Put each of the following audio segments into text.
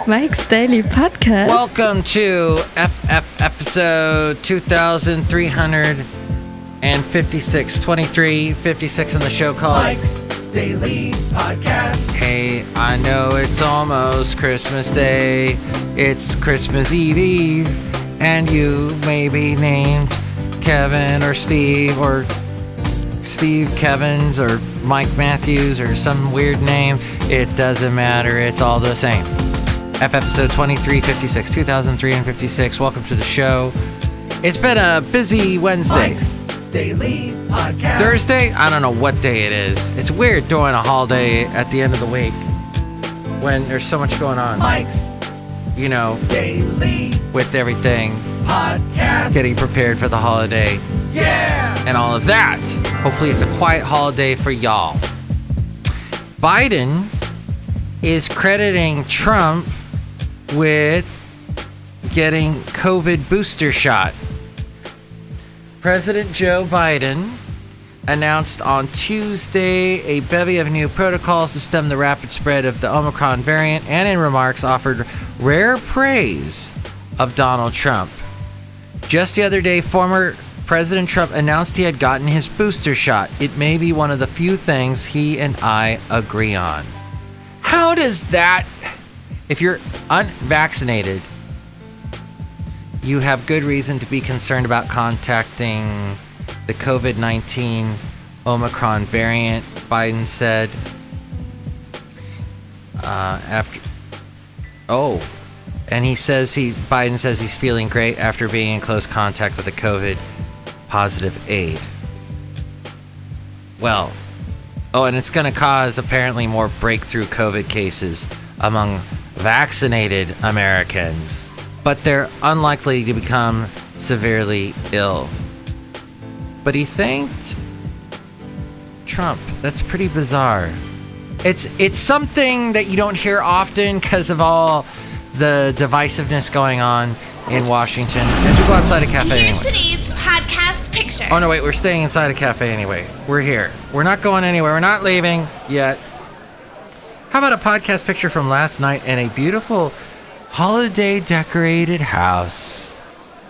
Mike's Daily Podcast. Welcome to FF episode 2356, 2356 in the show called Mike's Daily Podcast. Hey, I know it's almost Christmas Day. It's Christmas Eve, and you may be named Kevin or Steve Kevins or Mike Matthews or some weird name. It doesn't matter. It's all the same. F episode 2356, 2056. Welcome to the show. It's been a busy Wednesday. Mike's Daily Podcast. Thursday? I don't know what day it is. It's weird doing a holiday at the end of the week when there's so much going on. Mike's Daily with everything. Podcast. Getting prepared for the holiday. Yeah! And all of that. Hopefully it's a quiet holiday for y'all. Biden is crediting Trump with getting COVID booster shot. President Joe Biden announced on Tuesday a bevy of new protocols to stem the rapid spread of the Omicron variant, and in remarks offered rare praise of Donald Trump. Just the other day, former President Trump announced he had gotten his booster shot. It may be one of the few things he and I agree on. How does that, if you're unvaccinated, you have good reason to be concerned about contacting the COVID-19 Omicron variant, Biden said. Biden says he's feeling great after being in close contact with a COVID positive aide. Well, and it's going to cause apparently more breakthrough COVID cases among vaccinated Americans, but they're unlikely to become severely ill. But he thanked Trump. That's pretty bizarre. It's something that you don't hear often because of all the divisiveness going on in Washington. Let's go outside a cafe Here's anyway. today's podcast picture. Oh, no, wait. We're staying inside a cafe anyway. We're here. We're not going anywhere. We're not leaving yet. How about a podcast picture from last night in a beautiful holiday decorated house?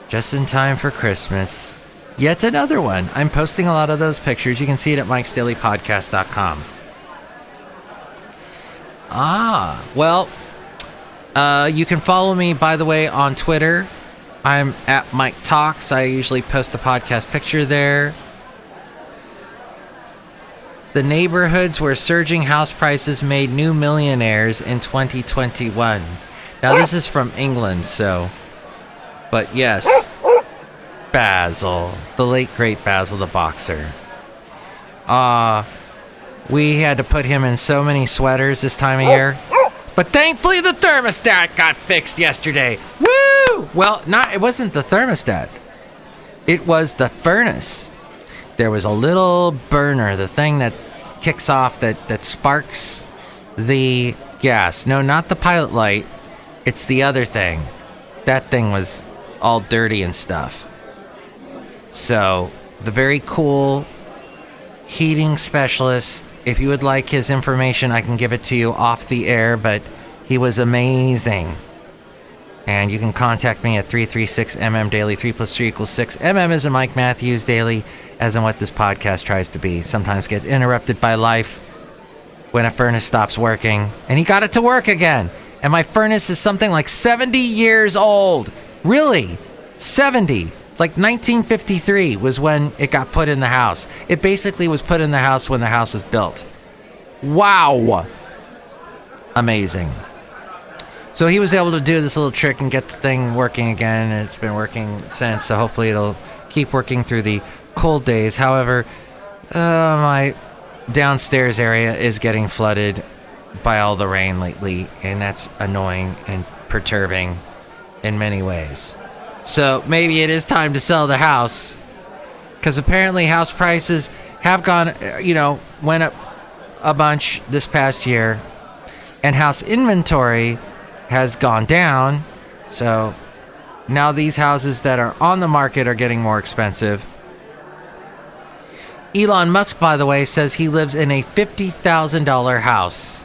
Just in time for Christmas. Yet another one. I'm posting a lot of those pictures. You can see it at mikesdailypodcast.com. You can follow me, by the way, on Twitter. I'm at Mike Talks. I usually post the podcast picture there. The neighborhoods where surging house prices made new millionaires in 2021. Now, this is from England, but yes, Basil, the late great Basil the boxer. We had to put him in so many sweaters this time of year. But thankfully the thermostat got fixed yesterday. Woo! Well, it wasn't the thermostat. It was the furnace. There was a little burner, the thing that kicks off, that sparks the gas. No, not the pilot light. It's the other thing. That thing was all dirty and stuff. So, the very cool heating specialist, if you would like his information, I can give it to you off the air, but he was amazing. And you can contact me at 336MM Daily. 3 + 3 = 6. MM is in Mike Matthews Daily, as in what this podcast tries to be. Sometimes get interrupted by life when a furnace stops working. And he got it to work again. And my furnace is something like 70 years old. Really? 70. Like 1953 was when it got put in the house. It basically was put in the house when the house was built. Wow. Amazing. So he was able to do this little trick and get the thing working again, and it's been working since, so hopefully it'll keep working through the cold days. However, my downstairs area is getting flooded by all the rain lately, and that's annoying and perturbing in many ways. So maybe it is time to sell the house, because apparently house prices have went up a bunch this past year, and house inventory has gone down. So now these houses that are on the market are getting more expensive. Elon Musk, by the way, says he lives in a $50,000 house.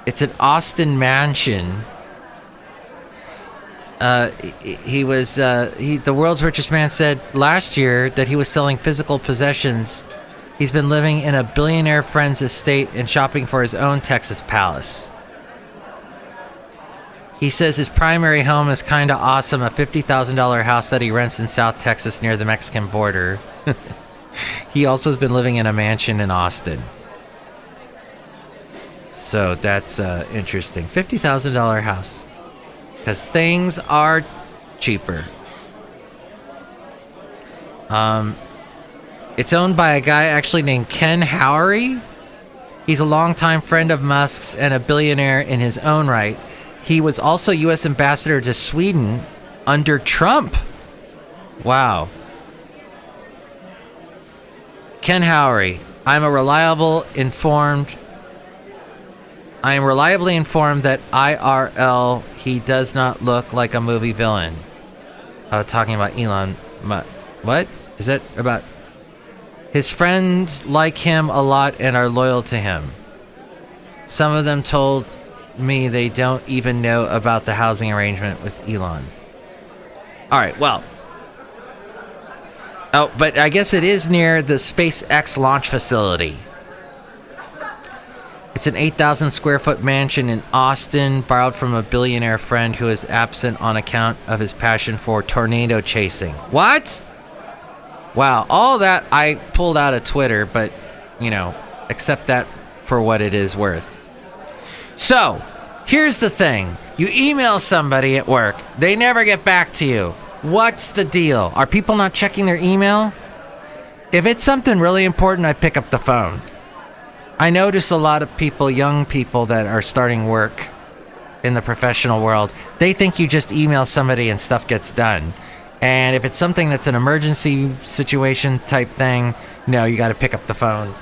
It's an Austin mansion. The world's richest man said last year that he was selling physical possessions. He's been living in a billionaire friend's estate and shopping for his own Texas palace. He says his primary home is kind of awesome, a $50,000 house that he rents in South Texas near the Mexican border. He also has been living in a mansion in Austin. So that's interesting. $50,000 house. Because things are cheaper. It's owned by a guy actually named Ken Howery. He's a longtime friend of Musk's and a billionaire in his own right. He was also U.S. ambassador to Sweden under Trump. Wow. Ken Howery. I am reliably informed that IRL, he does not look like a movie villain. Talking about Elon Musk. What? Is that about? His friends like him a lot and are loyal to him. Some of them told me they don't even know about the housing arrangement with Elon. All right, well. Oh, but I guess it is near the SpaceX launch facility. It's an 8,000 square foot mansion in Austin, borrowed from a billionaire friend who is absent on account of his passion for tornado chasing. What? Wow, all that I pulled out of Twitter, but, accept that for what it is worth. So, here's the thing. You email somebody at work. They never get back to you. What's the deal? Are people not checking their email? If it's something really important, I pick up the phone. I notice a lot of people, young people that are starting work in the professional world, they think you just email somebody and stuff gets done. And if it's something that's an emergency situation type thing, no, you got to pick up the phone.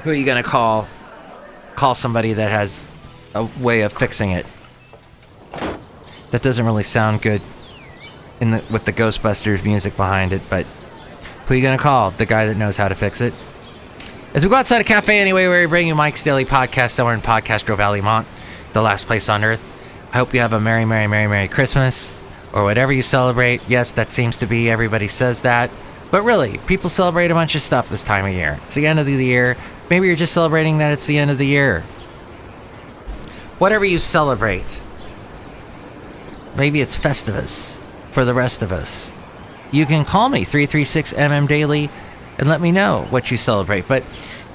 Who are you going to call? Call somebody that has a way of fixing it. That doesn't really sound good with the Ghostbusters music behind it, but who are you going to call? The guy that knows how to fix it? As we go outside a cafe anyway, where we bring you Mike's Daily Podcast, somewhere in Podcastro Valley, Mont, the last place on earth. I hope you have a Merry, Merry, Merry, Merry Christmas, or whatever you celebrate. Yes, that seems to be, everybody says that. But really, people celebrate a bunch of stuff this time of year. It's the end of the year. Maybe you're just celebrating that it's the end of the year. Whatever you celebrate. Maybe it's Festivus for the rest of us. You can call me, 336MM Daily, and let me know what you celebrate. But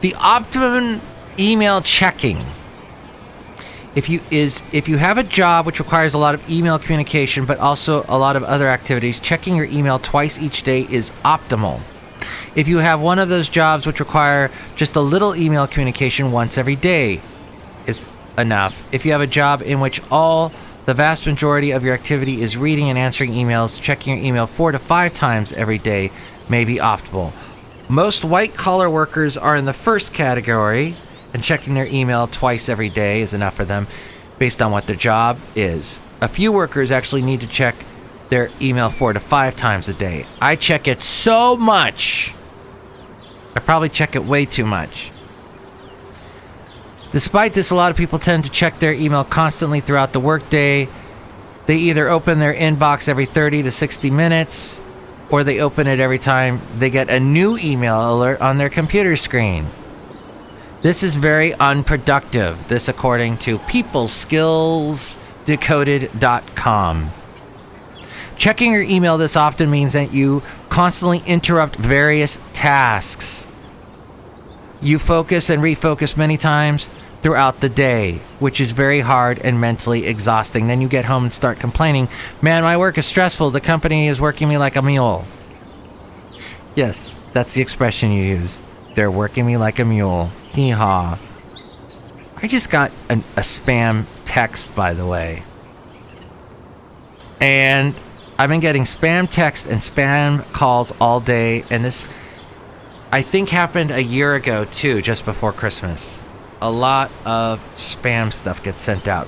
the optimum email checking, if you have a job which requires a lot of email communication, but also a lot of other activities, checking your email twice each day is optimal. If you have one of those jobs which require just a little email communication once every day is enough. If you have a job in which the vast majority of your activity is reading and answering emails, checking your email 4 to 5 times every day may be optimal. Most white-collar workers are in the first category, and checking their email twice every day is enough for them based on what their job is. A few workers actually need to check their email 4 to 5 times a day. I check it so much. I probably check it way too much. Despite this, a lot of people tend to check their email constantly throughout the workday. They either open their inbox every 30 to 60 minutes, or they open it every time they get a new email alert on their computer screen. This is very unproductive. This according to peopleskillsdecoded.com. Checking your email this often means that you constantly interrupt various tasks. You focus and refocus many times throughout the day, which is very hard and mentally exhausting. Then you get home and start complaining, man, my work is stressful. The company is working me like a mule. Yes, that's the expression you use. They're working me like a mule. Hee-haw. I just got a spam text, by the way. And I've been getting spam text and spam calls all day. And this, I think, happened a year ago, too, just before Christmas. A lot of spam stuff gets sent out.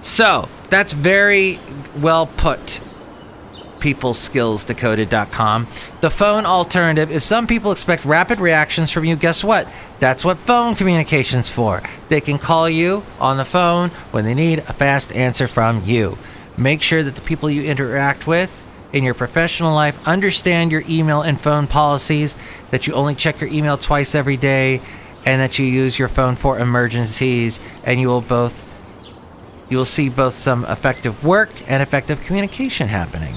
So, that's very well put, peopleskillsdecoded.com. The phone alternative, if some people expect rapid reactions from you, guess what? That's what phone communication's for. They can call you on the phone when they need a fast answer from you. Make sure that the people you interact with in your professional life understand your email and phone policies, that you only check your email twice every day, and that you use your phone for emergencies, and you will see both some effective work and effective communication happening.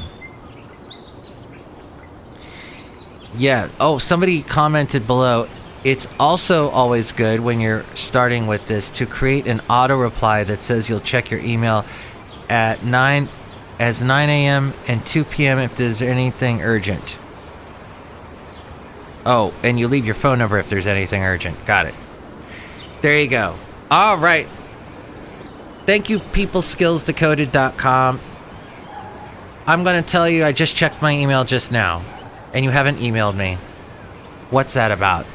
Yeah. Oh, somebody commented below, it's also always good when you're starting with this to create an auto reply that says you'll check your email at 9 a.m. and 2 p.m. if there's anything urgent. Oh, and you leave your phone number if there's anything urgent. Got it. There you go. All right. Thank you, peopleskillsdecoded.com. I'm going to tell you, I just checked my email just now, and you haven't emailed me. What's that about?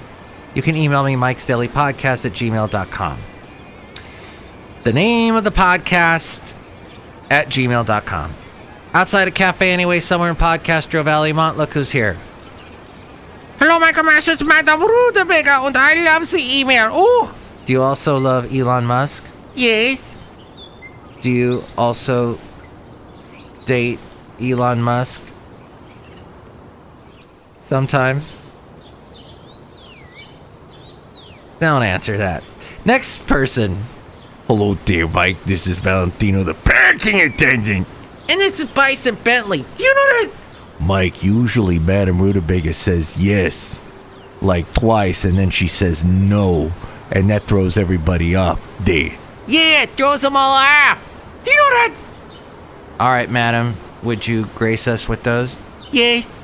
You can email me, mikesdailypodcast@gmail.com. The name of the podcast @gmail.com. Outside a cafe anyway, somewhere in Podcastro Valley, Mont, look who's here. Hello, Michael Masters, Madame Rutabaga, and I love the email. Oh! Do you also love Elon Musk? Yes. Do you also date Elon Musk? Sometimes. Don't answer that. Next person. Hello there, Mike. This is Valentino, the parking attendant. And this is Bison Bentley. Do you know that? Mike, usually Madame Rutabaga says yes, like twice, and then she says no, and that throws everybody off there. Yeah, it throws them all off. Do you know that? All right, madam, would you grace us with those? Yes.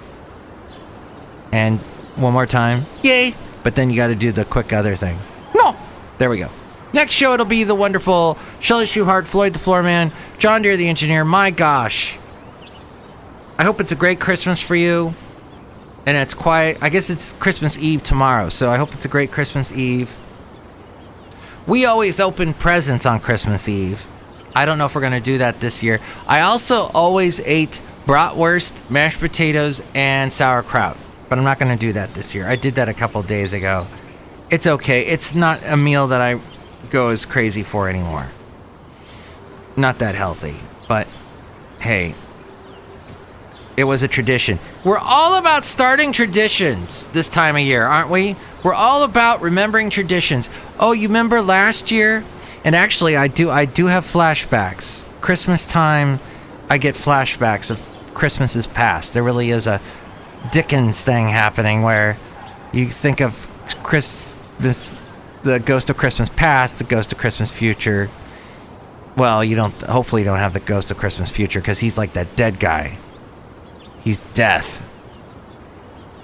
And one more time? Yes. But then you got to do the quick other thing. No. There we go. Next show, it'll be the wonderful Shelley Shuhart, Floyd the Floorman, John Deere the Engineer. My gosh. I hope it's a great Christmas for you. And it's quiet. I guess it's Christmas Eve tomorrow, so I hope it's a great Christmas Eve. We always open presents on Christmas Eve. I don't know if we're going to do that this year. I also always ate bratwurst, mashed potatoes, and sauerkraut. But I'm not going to do that this year. I did that a couple days ago. It's okay. It's not a meal that I go as crazy for anymore. Not that healthy. But, hey, it was a tradition. We're all about starting traditions this time of year, aren't we? We're all about remembering traditions. Oh, you remember last year? And actually, I do have flashbacks. Christmas time, I get flashbacks of Christmases past. There really is a Dickens thing happening where you think of Christmas, the ghost of Christmas past, the ghost of Christmas future. Well, hopefully you don't have the ghost of Christmas future, because he's like that dead guy. He's death.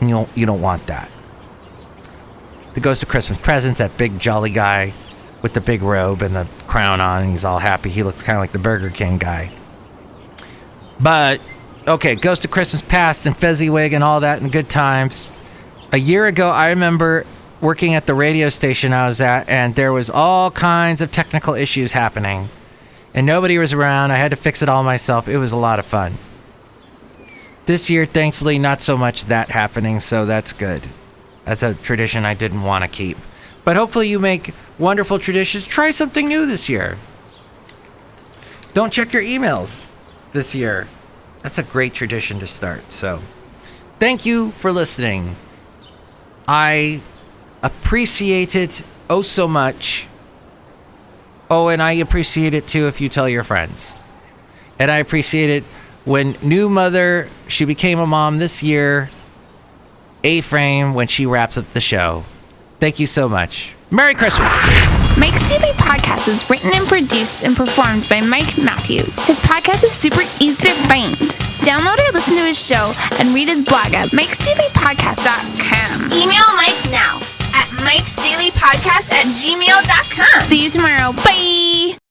And you don't want that. The ghost of Christmas presents, that big jolly guy with the big robe and the crown on, and he's all happy. He looks kind of like the Burger King guy. But, okay, Ghost of Christmas Past and Fezziwig and all that and good times. A year ago, I remember working at the radio station I was at, and there was all kinds of technical issues happening. And nobody was around. I had to fix it all myself. It was a lot of fun. This year, thankfully, not so much that happening, so that's good. That's a tradition I didn't want to keep. But hopefully you make wonderful traditions. Try something new this year. Don't check your emails this year. That's a great tradition to start. So, thank you for listening. I appreciate it oh so much. Oh, and I appreciate it too if you tell your friends. And I appreciate it when new mother, she became a mom this year, A-Frame, when she wraps up the show. Thank you so much. Merry Christmas. Mike's Daily Podcast is written and produced and performed by Mike Matthews. His podcast is super easy to find. Download or listen to his show and read his blog at mikesdailypodcast.com. Email Mike now at mikesdailypodcast@gmail.com. See you tomorrow. Bye.